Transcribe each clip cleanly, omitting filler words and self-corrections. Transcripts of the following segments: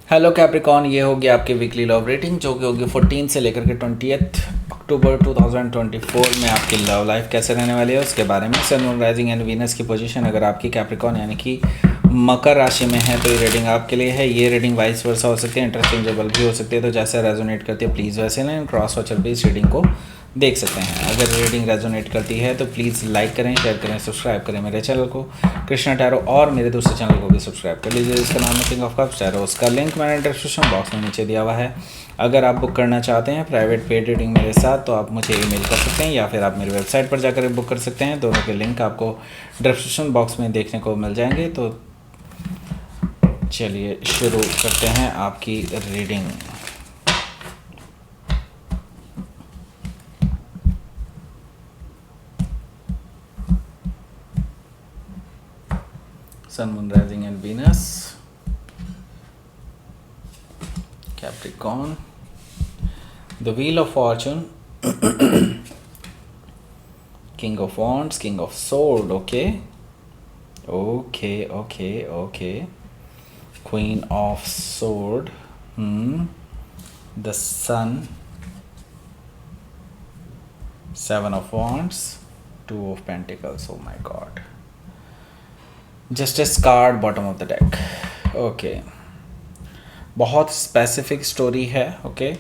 Hello Capricorn, ये होगी आपकी वीकली लव रेटिंग जो कि होगी 14 से लेकर के 20 अक्टूबर 2024 में आपकी लव लाइफ कैसे रहने वाली है उसके बारे में। Sun moon rising and Venus की पोजीशन अगर आपकी कैप्रिकॉन यानी कि मकर राशि में है तो ये रेटिंग आपके लिए है। ये रेटिंग वाइस वर्सा हो सकती है, इंटरचेंजेबल भी हो सकती है, तो जैसे रेजोनेट करती है प्लीज़ वैसे लें, क्रॉस वॉचर भी इस रीडिंग को देख सकते हैं। अगर रीडिंग रेजोनेट करती है तो प्लीज़ लाइक करें, शेयर करें, सब्सक्राइब करें मेरे चैनल को कृष्णा टैरो, और मेरे दूसरे चैनल को भी सब्सक्राइब कर लीजिए जिसका नाम है किंग ऑफ कप्स टैरो। उसका लिंक मैंने डिस्क्रिप्शन बॉक्स में नीचे दिया हुआ है। अगर आप बुक करना चाहते हैं प्राइवेट पेड रीडिंग मेरे साथ तो आप मुझे ईमेल कर सकते हैं या फिर आप मेरी वेबसाइट पर जाकर बुक कर सकते हैं। दोनों के लिंक आपको डिस्क्रिप्शन बॉक्स में देखने को मिल जाएंगे। तो चलिए शुरू करते हैं आपकी reading. Sun, Moon, Rising and Venus, Capricorn, the Wheel of Fortune, King of Wands, King of Sword, okay, Queen of Sword, the Sun, Seven of Wands, Two of Pentacles, oh my god. Justice card bottom of the deck. Okay, बहुत specific story है। Okay,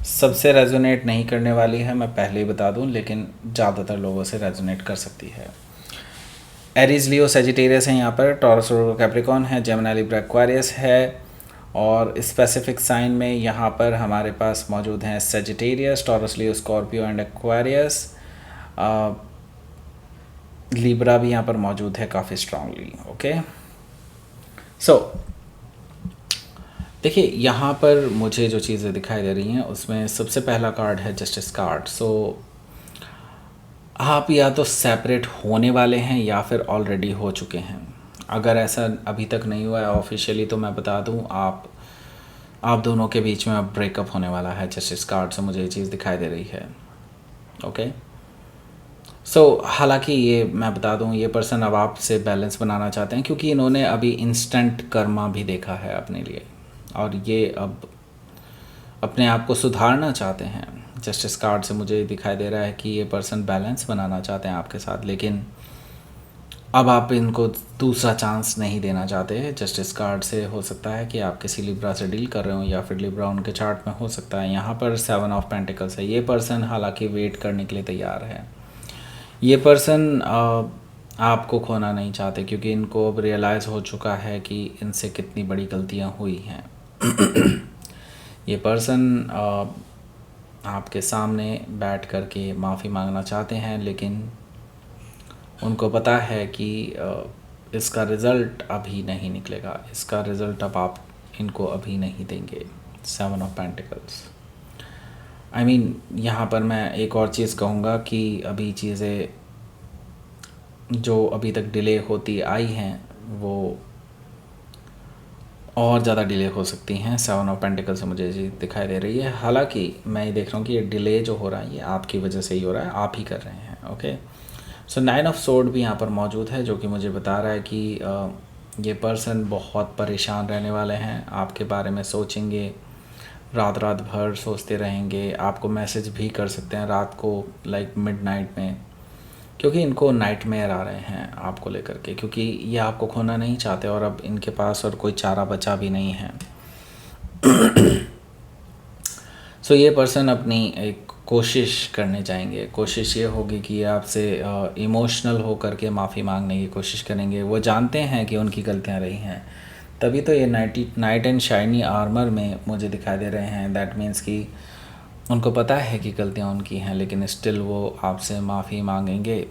सबसे resonate नहीं करने वाली है, मैं पहले ही बता दूं, लेकिन ज़्यादातर लोगों से रेजोनेट कर सकती है। एरीज, लियो, सेजिटेरियस है यहाँ पर, टॉरस और कैप्रिकॉन है, जेमिनी, लिब्रा, एक्वेरियस है, और स्पेसिफिक साइन में यहाँ पर हमारे पास मौजूद हैं Sagittarius, taurus, Leo, Scorpio and Aquarius. Libra भी यहाँ पर मौजूद है काफ़ी स्ट्रांगली। ओके, सो देखिए यहाँ पर मुझे जो चीज़ें दिखाई दे रही हैं उसमें सबसे पहला कार्ड है जस्टिस कार्ड। सो आप या तो सेपरेट होने वाले हैं या फिर ऑलरेडी हो चुके हैं। अगर ऐसा अभी तक नहीं हुआ है ऑफिशियली तो मैं बता दूं, आप दोनों के बीच में अब ब्रेकअप होने वाला है। जस्टिस कार्ड से मुझे ये चीज़ दिखाई दे रही है। ओके, सो हालांकि ये मैं बता दूं, ये पर्सन अब आपसे बैलेंस बनाना चाहते हैं क्योंकि इन्होंने अभी इंस्टेंट कर्मा भी देखा है अपने लिए, और ये अब अपने आप को सुधारना चाहते हैं। जस्टिस कार्ड से मुझे दिखाई दे रहा है कि ये पर्सन बैलेंस बनाना चाहते हैं आपके साथ, लेकिन अब आप इनको दूसरा चांस नहीं देना चाहते। जस्टिस कार्ड से हो सकता है कि आप किसी लिब्रा से डील कर रहे हो या फिर लिब्रा उनके चार्ट में हो सकता है। यहाँ पर 7 ऑफ पेंटिकल्स है। ये पर्सन हालांकि वेट करने के लिए तैयार है। ये पर्सन आपको खोना नहीं चाहते क्योंकि इनको अब रियलाइज़ हो चुका है कि इनसे कितनी बड़ी गलतियाँ हुई हैं। ये पर्सन आपके सामने बैठ कर के माफ़ी मांगना चाहते हैं, लेकिन उनको पता है कि इसका रिज़ल्ट अभी नहीं निकलेगा। इसका रिज़ल्ट अब आप इनको अभी नहीं देंगे। 7 ऑफ पेंटिकल्स, आई मीन यहाँ पर मैं एक और चीज़ कहूँगा कि अभी चीज़ें जो अभी तक डिले होती आई हैं वो और ज़्यादा डिले हो सकती हैं। 7 ऑफ पेंटिकल से मुझे ये दिखाई दे रही है। हालांकि मैं ये देख रहा हूँ कि ये डिले जो हो रहा है ये आपकी वजह से ही हो रहा है, आप ही कर रहे हैं। ओके, सो 9 ऑफ सोर्ड भी यहाँ पर मौजूद है जो कि मुझे बता रहा है कि ये पर्सन बहुत परेशान रहने वाले हैं, आपके बारे में सोचेंगे, रात रात भर सोचते रहेंगे, आपको मैसेज भी कर सकते हैं रात को, लाइक मिडनाइट में, क्योंकि इनको नाइटमेयर आ रहे हैं आपको लेकर के, क्योंकि ये आपको खोना नहीं चाहते और अब इनके पास और कोई चारा बचा भी नहीं है। सो ये पर्सन अपनी एक कोशिश करने जाएंगे। कोशिश ये होगी कि आपसे इमोशनल हो करके माफ़ी मांगने की कोशिश करेंगे। वो जानते हैं कि उनकी गलतियां रही हैं, तभी तो ये नाइट एंड शाइनी आर्मर में मुझे दिखाई दे रहे हैं। दैट मीन्स कि उनको पता है कि गलतियां उनकी हैं, लेकिन स्टिल वो आपसे माफ़ी मांगेंगे।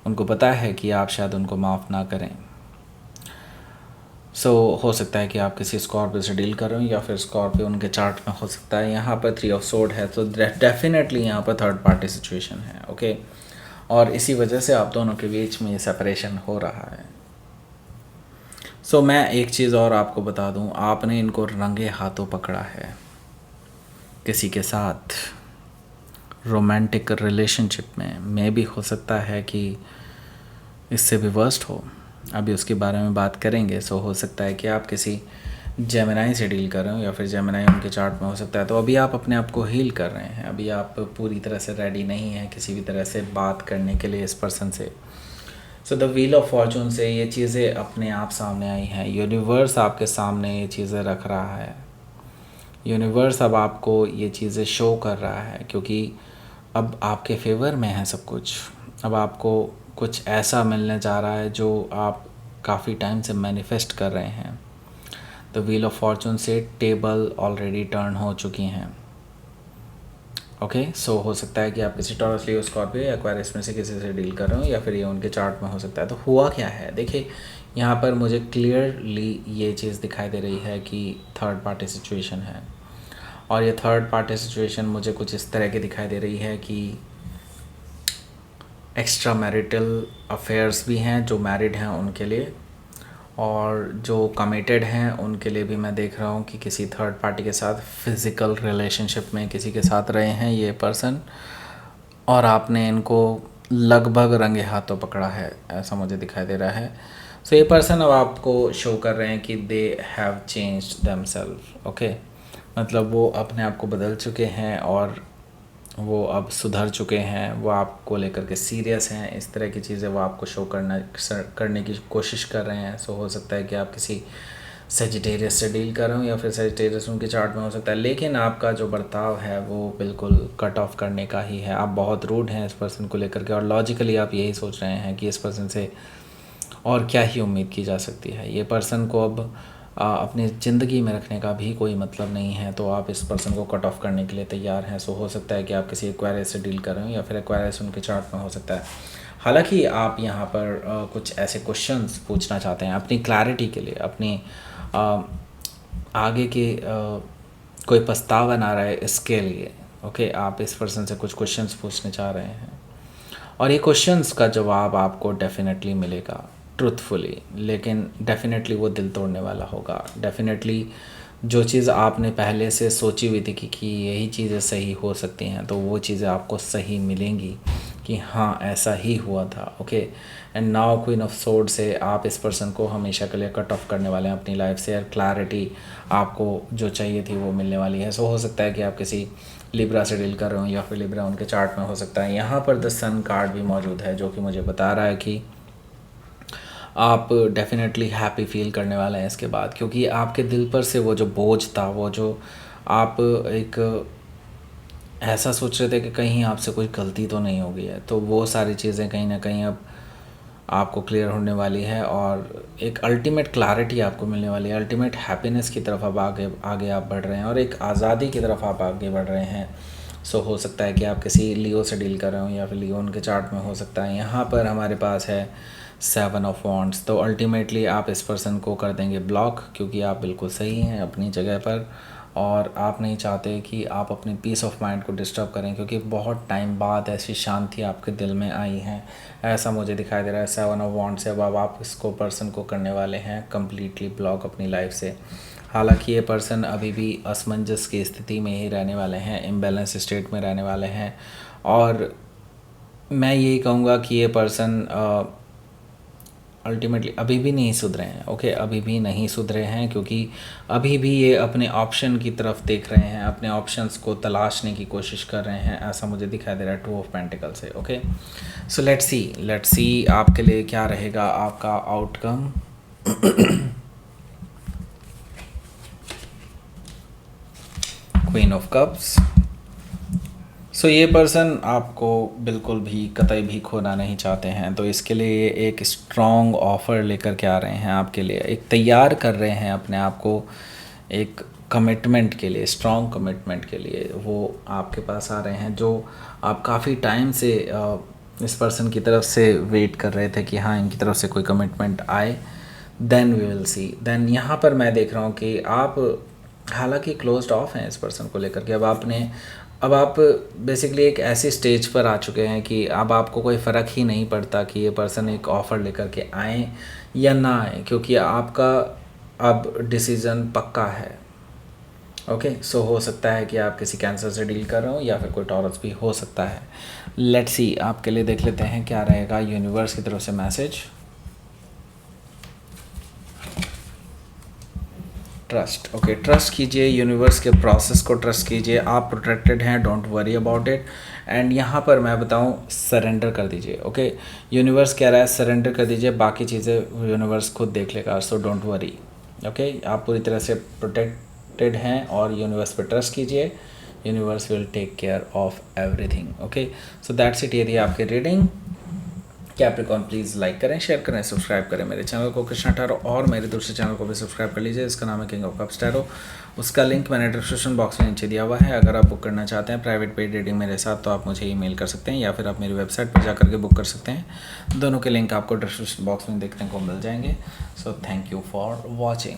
उनको पता है कि आप शायद उनको माफ़ ना करें। सो हो सकता है कि आप किसी स्कॉर्पियो से डील कर रहे हो या फिर स्कॉर्पियो उनके चार्ट में हो सकता है। यहाँ पर 3 ऑफ सोर्ड है, तो डेफिनेटली यहाँ पर थर्ड पार्टी सिचुएशन है। ओके, और इसी वजह से आप दोनों के बीच में ये सेपरेशन हो रहा है। सो मैं एक चीज़ और आपको बता दूँ, आपने इनको रंगे हाथों पकड़ा है किसी के साथ रोमांटिक रिलेशनशिप में भी हो सकता है कि इससे भी वर्स्ट हो, अभी उसके बारे में बात करेंगे। सो हो सकता है कि आप किसी जेमिनाई से डील कर रहे हो या फिर जेमिनाई उनके चार्ट में हो सकता है, तो अभी आप अपने आप को हील कर रहे हैं, अभी आप पूरी तरह से रेडी नहीं हैं किसी भी तरह से बात करने के लिए इस पर्सन से। So the wheel of Fortune से ये चीज़ें अपने आप सामने आई हैं, यूनिवर्स आपके सामने ये चीज़ें रख रहा है, यूनिवर्स अब आपको ये चीज़ें शो कर रहा है, क्योंकि अब आपके फेवर में है सब कुछ। अब आपको कुछ ऐसा मिलने जा रहा है जो आप काफ़ी टाइम से मैनिफेस्ट कर रहे हैं। द व्हील ऑफ फॉर्चून से टेबल ऑलरेडी टर्न हो चुकी हैं। ओके, सो हो सकता है कि आप किसी टॉरस, लियो, स्कॉर्पियो या एक्वेरियस में से किसी से डील कर रहे हो, या फिर ये उनके चार्ट में हो सकता है। तो हुआ क्या है, देखिए यहाँ पर मुझे क्लियरली ये चीज़ दिखाई दे रही है कि थर्ड पार्टी सिचुएशन है, और ये थर्ड पार्टी सिचुएशन मुझे कुछ इस तरह की दिखाई दे रही है कि एक्स्ट्रा मैरिटल अफेयर्स भी हैं जो मैरिड हैं उनके लिए, और जो कमिटेड हैं उनके लिए भी मैं देख रहा हूँ कि किसी थर्ड पार्टी के साथ फिज़िकल रिलेशनशिप में किसी के साथ रहे हैं ये पर्सन, और आपने इनको लगभग रंगे हाथों पकड़ा है, ऐसा मुझे दिखाई दे रहा है। सो ये पर्सन अब आपको शो कर रहे हैं कि they have changed themselves. Okay, मतलब वो अपने आप को बदल चुके हैं और वो अब सुधर चुके हैं, वो आपको लेकर के सीरियस हैं, इस तरह की चीज़ें वो आपको शो करने की कोशिश कर रहे हैं। सो हो सकता है कि आप किसी सेजिटेरियस से डील कर रहे हो या फिर सेजिटेरियस उनके चार्ट में हो सकता है, लेकिन आपका जो बर्ताव है वो बिल्कुल कट ऑफ करने का ही है। आप बहुत रूड हैं इस पर्सन को लेकर के, और लॉजिकली आप यही सोच रहे हैं कि इस पर्सन से और क्या ही उम्मीद की जा सकती है। ये पर्सन को अब अपनी ज़िंदगी में रखने का भी कोई मतलब नहीं है, तो आप इस पर्सन को कट ऑफ करने के लिए तैयार हैं। सो हो सकता है कि आप किसी एक्वेरियस से डील कर रहे हो या फिर एक्वेरियस उनके चार्ट में हो सकता है। हालांकि आप यहाँ पर कुछ ऐसे क्वेश्चंस पूछना चाहते हैं अपनी क्लैरिटी के लिए, अपनी आगे के कोई पछतावा ना रहे इसके लिए। ओके, आप इस पर्सन से कुछ क्वेश्चंस पूछने चाह रहे हैं, और ये क्वेश्चंस का जवाब आपको डेफिनेटली मिलेगा ट्रुथफुली, लेकिन डेफिनेटली वो दिल तोड़ने वाला होगा। डेफिनेटली जो चीज़ आपने पहले से सोची हुई थी कि यही चीज़ें सही हो सकती हैं, तो वो चीज़ें आपको सही मिलेंगी कि हाँ ऐसा ही हुआ था। Okay, and now queen of sword से आप इस पर्सन को हमेशा के लिए कट ऑफ करने वाले हैं अपनी लाइफ से, और क्लैरिटी आपको जो चाहिए थी वो मिलने वाली है। सो हो सकता है कि आप किसी लिब्रा से डील कर रहे हो या फिर लिब्रा उनके चार्ट में हो सकता है। यहाँ पर द सन कार्ड भी मौजूद है जो कि मुझे बता रहा है कि आप डेफिनेटली हैप्पी फील करने वाले हैं इसके बाद, क्योंकि आपके दिल पर से वो जो बोझ था, वो जो आप एक ऐसा सोच रहे थे कि कहीं आपसे कोई गलती तो नहीं हो गई है, तो वो सारी चीज़ें कहीं ना कहीं अब आपको क्लियर होने वाली है, और एक अल्टीमेट क्लैरिटी आपको मिलने वाली है। अल्टीमेट हैप्पीनेस की तरफ अब आगे आगे आप बढ़ रहे हैं, और एक आज़ादी की तरफ आप आगे बढ़ रहे हैं। सो हो सकता है कि आप किसी लियो से डील कर रहे हो या फिर लियो उनके चार्ट में हो सकता है। यहाँ पर हमारे पास है 7 ऑफ वॉन्ड्स, तो अल्टीमेटली आप इस पर्सन को कर देंगे ब्लॉक, क्योंकि आप बिल्कुल सही हैं अपनी जगह पर, और आप नहीं चाहते कि आप अपनी पीस ऑफ माइंड को डिस्टर्ब करें, क्योंकि बहुत टाइम बाद ऐसी शांति आपके दिल में आई है, ऐसा मुझे दिखाई दे रहा है 7 ऑफ वॉन्ड्स से। अब आप इसको पर्सन को करने वाले हैं कम्प्लीटली ब्लॉक अपनी लाइफ से। हालांकि ये पर्सन अभी भी असमंजस की स्थिति में ही रहने वाले हैं, इम्बैलेंस स्टेट में रहने वाले हैं, और मैं यही कहूँगा कि ये पर्सन अल्टीमेटली अभी भी नहीं सुधरे हैं। ओके, अभी भी नहीं सुधरे हैं, क्योंकि अभी भी ये अपने ऑप्शन की तरफ देख रहे हैं, अपने ऑप्शंस को तलाशने की कोशिश कर रहे हैं, ऐसा मुझे दिखाई दे रहा है 2 ऑफ पेंटिकल से। ओके, सो लेट्स सी आपके लिए क्या रहेगा आपका outcome. Queen of cups. So ये पर्सन आपको बिल्कुल भी कतई भी खोना नहीं चाहते हैं, तो इसके लिए एक स्ट्रॉन्ग ऑफ़र लेकर के आ रहे हैं आपके लिए, एक तैयार कर रहे हैं अपने आप को एक कमिटमेंट के लिए, स्ट्रॉन्ग कमिटमेंट के लिए। वो आपके पास आ रहे हैं जो आप काफ़ी टाइम से इस पर्सन की तरफ से वेट कर रहे थे कि हाँ इनकी तरफ से कोई कमिटमेंट आए, then we will see. Then यहाँ पर मैं देख रहा हूँ कि आप हालांकि क्लोज्ड ऑफ हैं इस पर्सन को लेकर के। अब आप बेसिकली एक ऐसी स्टेज पर आ चुके हैं कि अब आपको कोई फ़र्क ही नहीं पड़ता कि ये पर्सन एक ऑफ़र लेकर के आए या ना आए, क्योंकि आपका अब डिसीज़न पक्का है। ओके, सो हो सकता है कि आप किसी कैंसर से डील कर रहे हो या फिर कोई टॉरस भी हो सकता है। लेट्स सी, आपके लिए देख लेते हैं क्या रहेगा यूनिवर्स की तरफ से मैसेज। ट्रस्ट, ओके, ट्रस्ट कीजिए यूनिवर्स के प्रोसेस को, ट्रस्ट कीजिए, आप प्रोटेक्टेड हैं, don't worry about it. And यहाँ पर मैं बताऊँ, सरेंडर कर दीजिए, ओके। यूनिवर्स कह रहा है सरेंडर कर दीजिए, बाकी चीज़ें यूनिवर्स खुद देख लेगा, सो डोंट वरी, ओके। आप पूरी तरह से प्रोटेक्टेड हैं और यूनिवर्स पे ट्रस्ट कीजिए, universe will take care of everything, okay. So that's it, ये थी आपकी रीडिंग। कैप्रिकॉर्न प्लीज़ लाइक करें, शेयर करें, सब्सक्राइब करें मेरे चैनल को कृष्णा टैरो, और मेरे दूसरे चैनल को भी सब्सक्राइब कर लीजिए, इसका नाम है किंग ऑफ कप्स टैरो। उसका लिंक मैंने डिस्क्रिप्शन बॉक्स में नीचे दिया हुआ है। अगर आप बुक करना चाहते हैं प्राइवेट पेड रीडिंग मेरे साथ, तो आप मुझे ईमेल कर सकते हैं या फिर आप मेरी वेबसाइट पर जा करके बुक कर सकते हैं। दोनों के लिंक आपको डिस्क्रिप्शन बॉक्स में देखने को मिल जाएंगे। So thank you for watching.